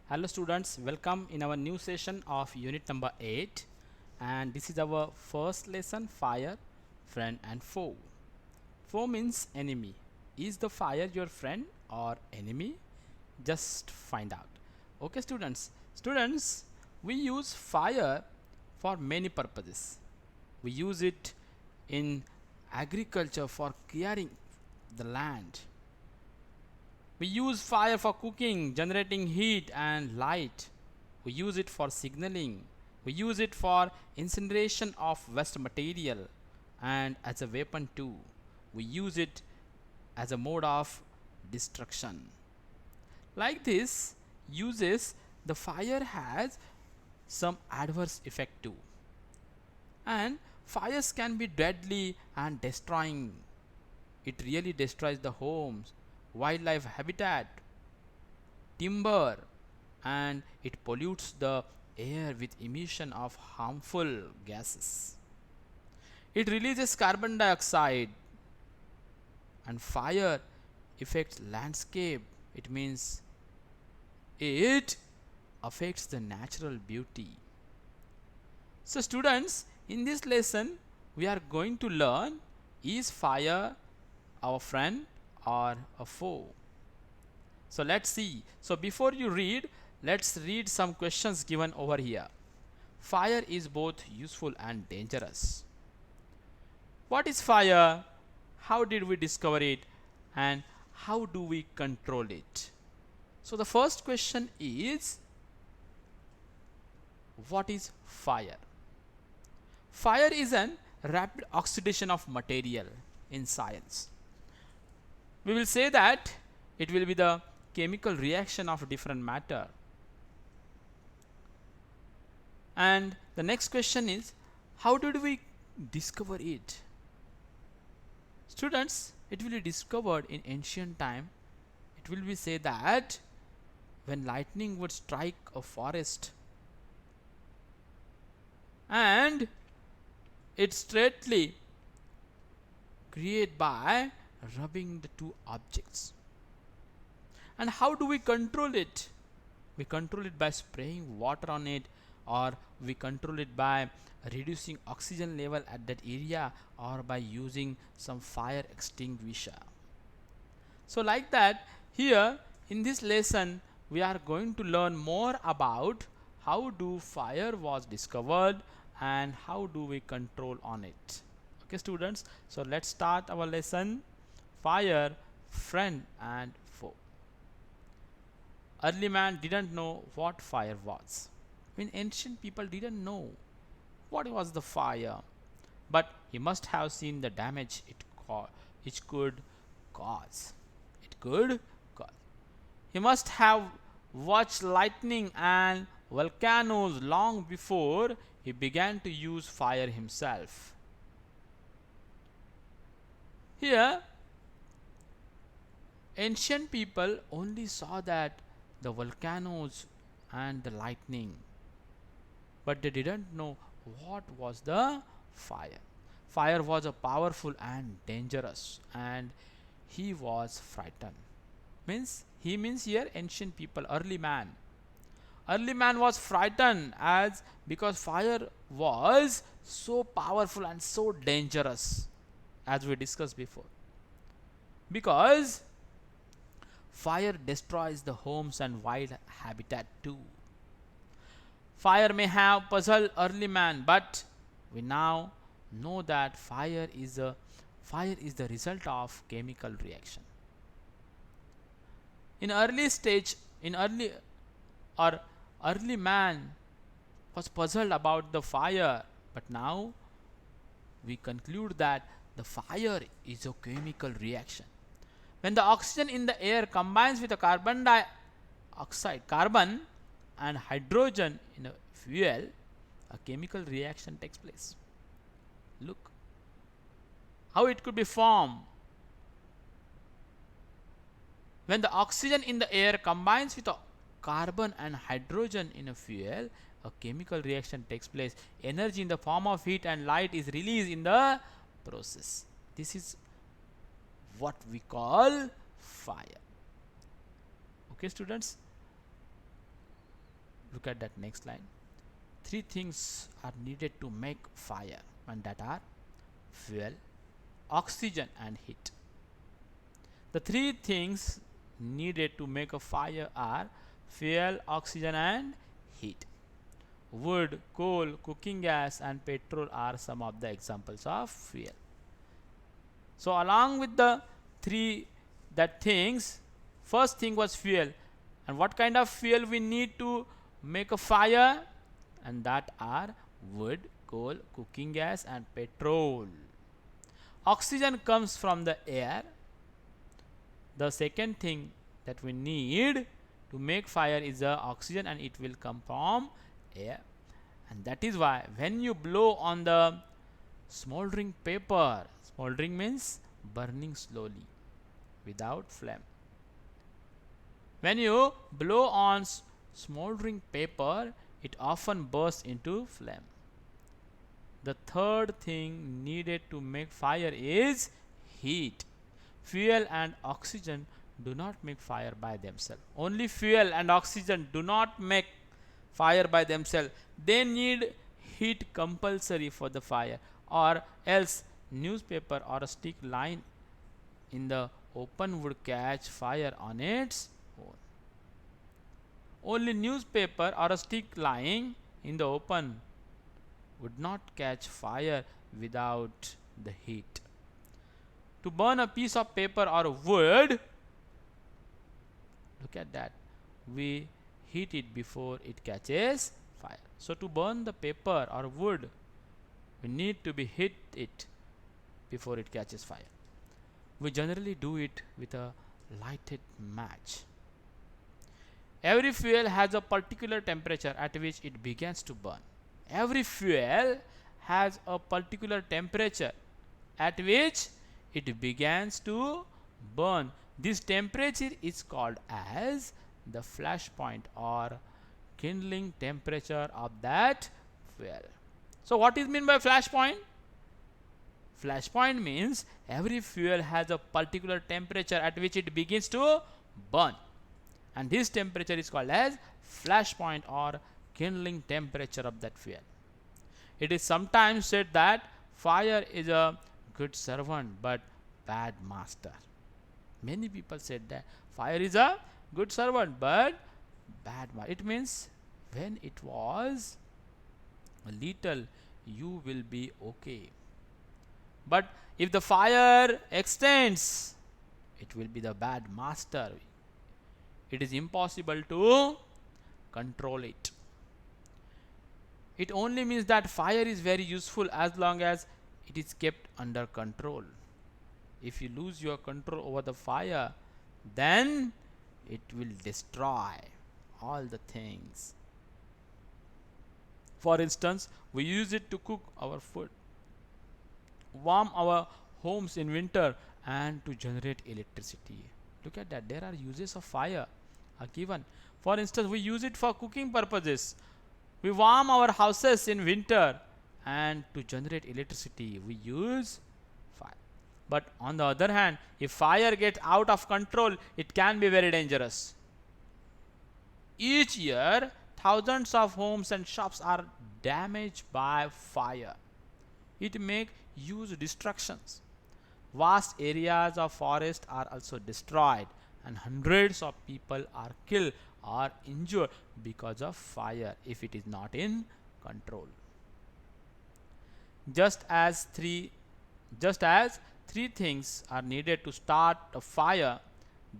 Hello students, welcome in our new session of unit number 8, and this is our first lesson, fire, friend and foe. Foe means enemy. Is the fire your friend or enemy? Just find out. Okay students. Students, we use fire for many purposes. We use it in agriculture for clearing the land. We use fire for cooking, generating heat and light. We use it for signaling. We use it for incineration of waste material and as a weapon too. We use it as a mode of destruction. Like this uses, the fire has some adverse effect too. And fires can be deadly and destroying. It really destroys the homes, wildlife habitat, timber, and it pollutes the air with emission of harmful gases. It releases carbon dioxide, and fire affects landscape. It means it affects the natural beauty. So students, in this lesson we are going to learn, is fire our friend or a foe? So let's see. So before you read, let's read some questions given over here. Fire is both useful and dangerous. What is fire? How did we discover it? And how do we control it? So the first question is, what is fire? Fire is an rapid oxidation of material in science. We will say that it will be the chemical reaction of different matter. And the next question is, how did we discover it? Students, it will be discovered in ancient time. It will be said that when lightning would strike a forest and it straightly create by rubbing the two objects. And how do we control it? We control it by spraying water on it, or we control it by reducing oxygen level at that area, or by using some fire extinguisher. So like that, here in this lesson we are going to learn more about how do fire was discovered and how do we control on it. Okay students, so let's start our lesson, fire, friend and foe. Early man didn't know what fire was. When ancient people didn't know what was the fire, but he must have seen the damage it could cause. It could cause. He must have watched lightning and volcanoes long before he began to use fire himself. Here, ancient people only saw that the volcanoes and the lightning, but they didn't know what was the fire. Fire was a powerful and dangerous, and he was frightened. Means he means here ancient people, early man. Early man was frightened as because fire was so powerful and so dangerous, as we discussed before. Because fire destroys the homes and wild habitat too. Fire may have puzzled early man, but we now know that fire is the result of chemical reaction. In early stage, in early or early man was puzzled about the fire, but now we conclude that the fire is a chemical reaction. When the oxygen in the air combines with the carbon dioxide, carbon and hydrogen in a fuel, a chemical reaction takes place. Look how it could be formed. When the oxygen in the air combines with the carbon and hydrogen in a fuel, a chemical reaction takes place. Energy in the form of heat and light is released in the process. This is what we call fire. Okay students, Look at that next line. Three things are needed to make fire, and that are fuel, oxygen, and heat. The three things needed to make a fire are fuel, oxygen, and heat. Wood, coal, cooking gas, and petrol are some of the examples of fuel. So along with the three that things, first thing was fuel. And what kind of fuel we need to make a fire? And that are wood, coal, cooking gas, and petrol. Oxygen comes from the air. The second thing that we need to make fire is the oxygen, and it will come from air. And that is why when you blow on the smoldering paper, smoldering means burning slowly without flame. When you blow on smoldering paper, it often bursts into flame. The third thing needed to make fire is heat. Fuel and oxygen do not make fire by themselves. Only fuel and oxygen do not make fire by themselves. They need heat compulsory for the fire, or else newspaper or a stick lying in the open would catch fire on its own. Only newspaper or a stick lying in the open would not catch fire without the heat. To burn a piece of paper or wood, look at that, we heat it before it catches fire. So to burn the paper or wood, we need to be heat it before it catches fire. We generally do it with a lighted match. Every fuel has a particular temperature at which it begins to burn. Every fuel has a particular temperature at which it begins to burn. This temperature is called as the flash point or kindling temperature of that fuel. So what is meant by flash point? Flash point means every fuel has a particular temperature at which it begins to burn, and this temperature is called as flash point or kindling temperature of that fuel. It is sometimes said that fire is a good servant but bad master. Many people said that fire is a good servant but bad master. It means when it was a little, you will be okay. But if the fire extends, it will be the bad master. It is impossible to control it. It only means that fire is very useful as long as it is kept under control. If you lose your control over the fire, then it will destroy all the things. For instance, we use it to cook our food, warm our homes in winter, and to generate electricity. Look at that, there are uses of fire are given. For instance, we use it for cooking purposes. We warm our houses in winter, and to generate electricity we use fire. But on the other hand, if fire gets out of control, it can be very dangerous. Each year, thousands of homes and shops are damaged by fire. It makes huge destructions. Vast areas of forest are also destroyed, and hundreds of people are killed or injured because of fire if it is not in control. Just as three things are needed to start a fire,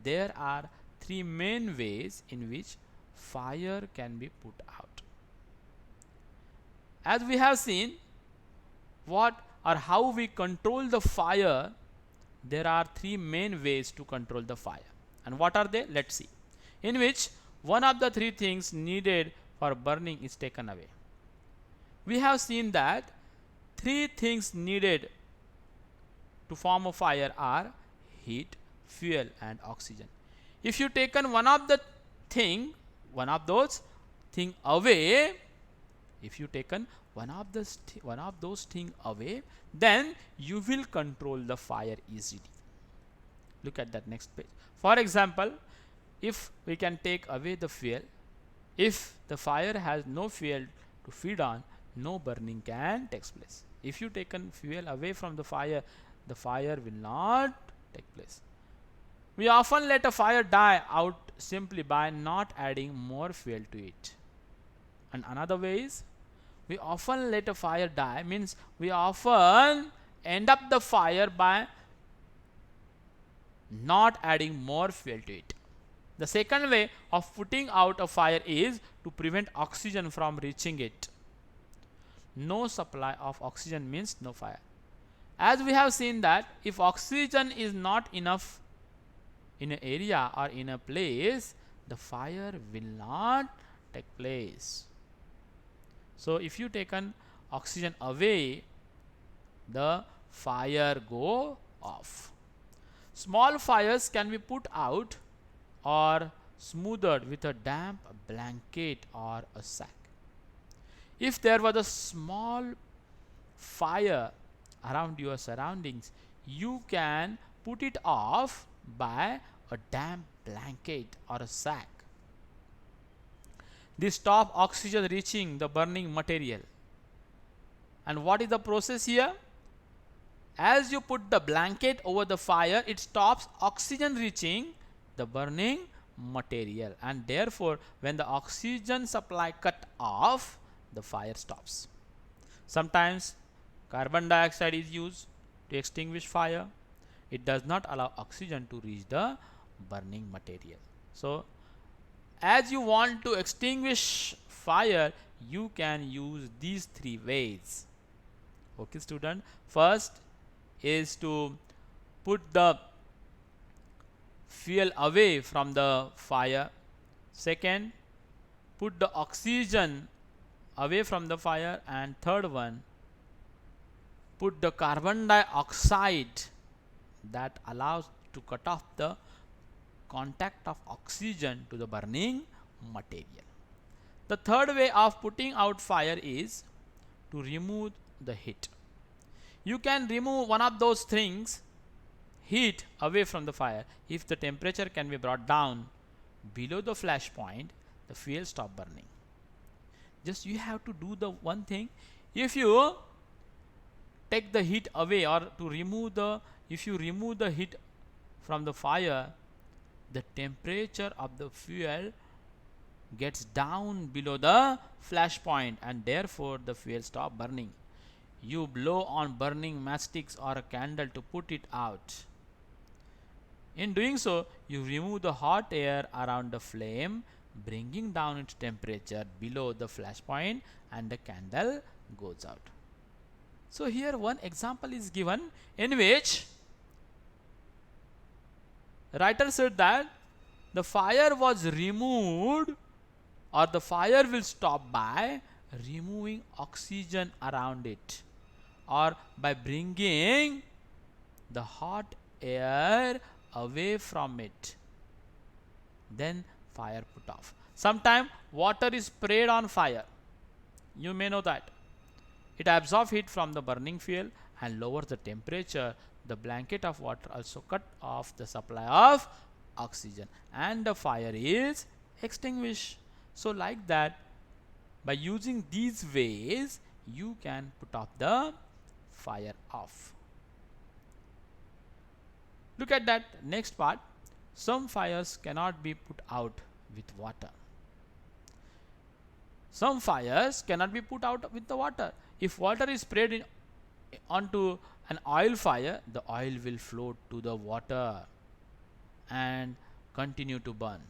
there are three main ways in which fire can be put out. As we have seen what or how we control the fire, there are three main ways to control the fire. And what are they? Let's see. In which one of the three things needed for burning is taken away. We have seen that three things needed to form a fire are heat, fuel, and oxygen. If you taken one of those thing away, then you will control the fire easily. Look at that next page. For example, if we can take away the fuel, If the fire has no fuel to feed on, no burning can take place. If you taken fuel away from the fire will not take place. We often let a fire die out simply by not adding more fuel to it. And another way is, we often let a fire die means we often end up the fire by not adding more fuel to it. The second way of putting out a fire is to prevent oxygen from reaching it. No supply of oxygen means no fire. As we have seen that if oxygen is not enough in an area or in a place, the fire will not take place. So if you taken oxygen away, the fire go off. Small fires can be put out or smoothed with a damp blanket or a sack. If there was a small fire around your surroundings, you can put it off by a damp blanket or a sack. This stops oxygen reaching the burning material. And what is the process here? As you put the blanket over the fire, it stops oxygen reaching the burning material, and therefore when the oxygen supply cut off, the fire stops. Sometimes carbon dioxide is used to extinguish fire. It does not allow oxygen to reach the burning material. So as you want to extinguish fire, you can use these three ways. Okay student, first is to put the fuel away from the fire. Second, put the oxygen away from the fire. And third one, put the carbon dioxide that allows to cut off the contact of oxygen to the burning material. The third way of putting out fire is to remove the heat. You can remove one of those things, heat, away from the fire. If the temperature can be brought down below the flash point, the fuel stop burning. Just you have to do the one thing. If you take the heat away, or to remove the, if you remove the heat from the fire, the temperature of the fuel gets down below the flash point, and therefore the fuel stop burning. You blow on burning matchsticks or a candle to put it out. In doing so, you remove the hot air around the flame, bringing down its temperature below the flash point, and the candle goes out. So here one example is given in which writer said that the fire was removed, or the fire will stop by removing oxygen around it, or by bringing the hot air away from it. Then fire put off. Sometimes water is sprayed on fire. You may know that. It absorbs heat from the burning fuel and lowers the temperature. The blanket of water also cut off the supply of oxygen, and the fire is extinguished. So like that, by using these ways, you can put off the fire off. Look at that next part. Some fires cannot be put out with water. Some fires cannot be put out with the water. If water is sprayed onto an oil fire, the oil will float to the water and continue to burn.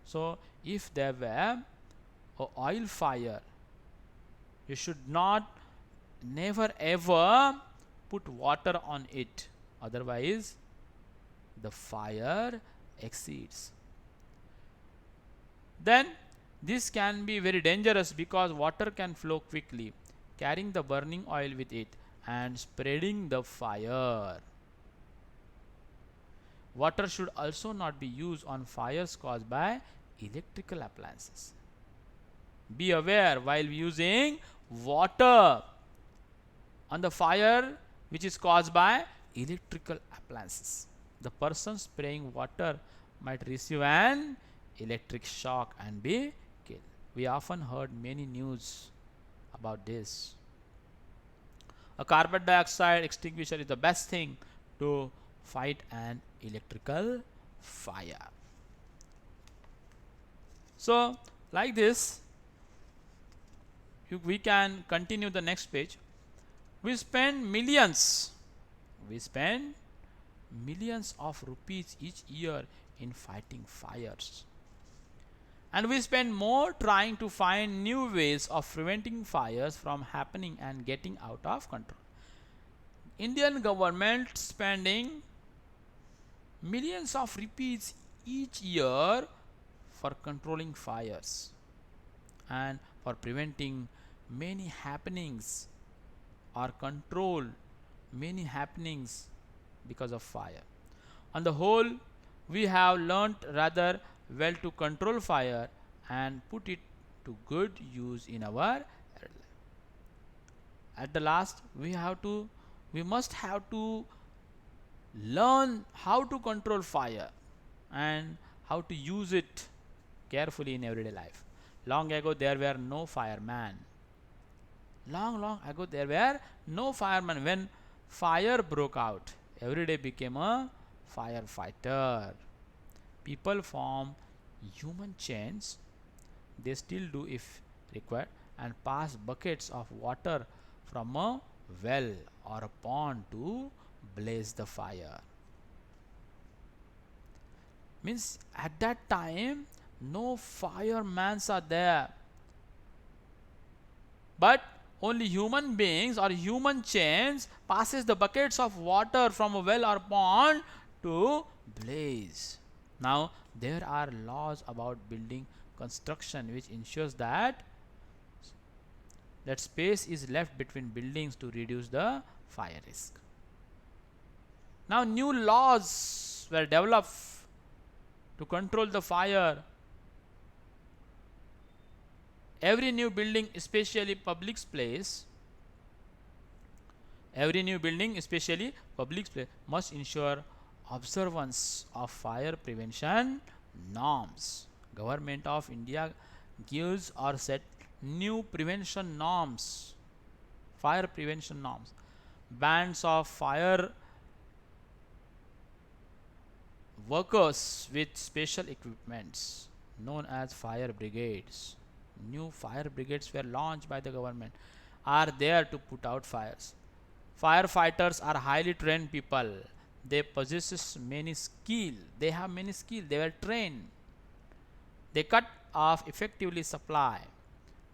So if there were an oil fire, you should not, never ever put water on it, otherwise the fire exceeds. Then this can be very dangerous because water can flow quickly, carrying the burning oil with it and spreading the fire. Water should also not be used on fires caused by electrical appliances. Be aware while using water on the fire which is caused by electrical appliances. The person spraying water might receive an electric shock and be killed. We often heard many news about this. A carbon dioxide extinguisher is the best thing to fight an electrical fire. So, like this, we can continue the next page. We spend millions. We spend millions of rupees each year in fighting fires. And we spend more trying to find new ways of preventing fires from happening and getting out of control. Indian government spending millions of rupees each year for controlling fires and for preventing many happenings or control many happenings because of fire. On the whole, we have learnt rather well to control fire and put it to good use in our life. At the last, we must have to learn how to control fire and how to use it carefully in everyday life. Long ago there were no firemen. Long ago there were no firemen. When fire broke out, every day became a firefighter. People form human chains, they still do if required, and pass buckets of water from a well or a pond to blaze the fire. Means at that time no firemen are there, but only human beings or human chains passes the buckets of water from a well or pond to blaze. Now there are laws about building construction which ensures that space is left between buildings to reduce the fire risk. Now new laws were developed to control the fire. Every new building, especially public place, must ensure observance of fire prevention norms. Government of India gives or set new prevention norms, fire prevention norms. Bands of fire workers with special equipments known as fire brigades. New fire brigades were launched by the government, are there to put out fires. Firefighters are highly trained people. They possess many skill. They have many skill. They were trained. They cut off effectively supply,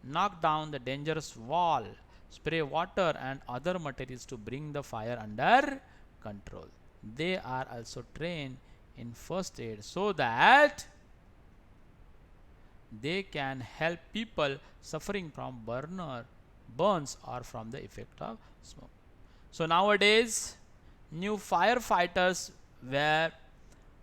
knock down the dangerous wall, spray water and other materials to bring the fire under control. They are also trained in first aid so that they can help people suffering from burns or from the effect of smoke. So nowadays new firefighters were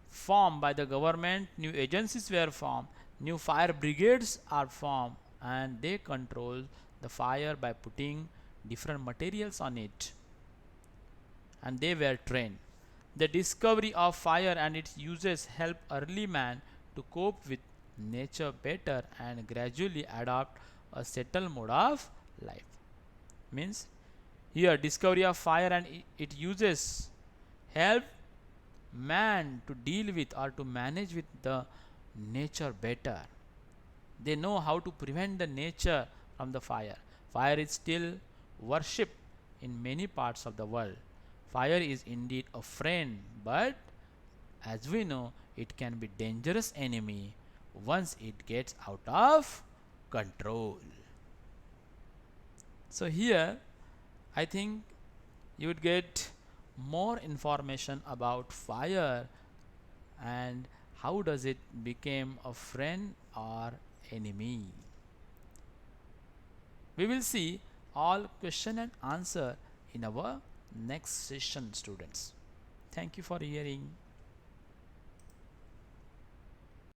formed by the government, new agencies were formed, new fire brigades are formed, and they control the fire by putting different materials on it, and they were trained. The discovery of fire and its uses help early man to cope with nature better and gradually adopt a settled mode of life. Means here discovery of fire and its uses help man to deal with or to manage with the nature better. They know how to prevent the nature from the fire. Fire is still worshipped in many parts of the world. Fire is indeed a friend, but as we know, it can be dangerous enemy once it gets out of control. So here I think you would get more information about fire and how does it become a friend or enemy. We will see all question and answer in our next session, students. Thank you for hearing.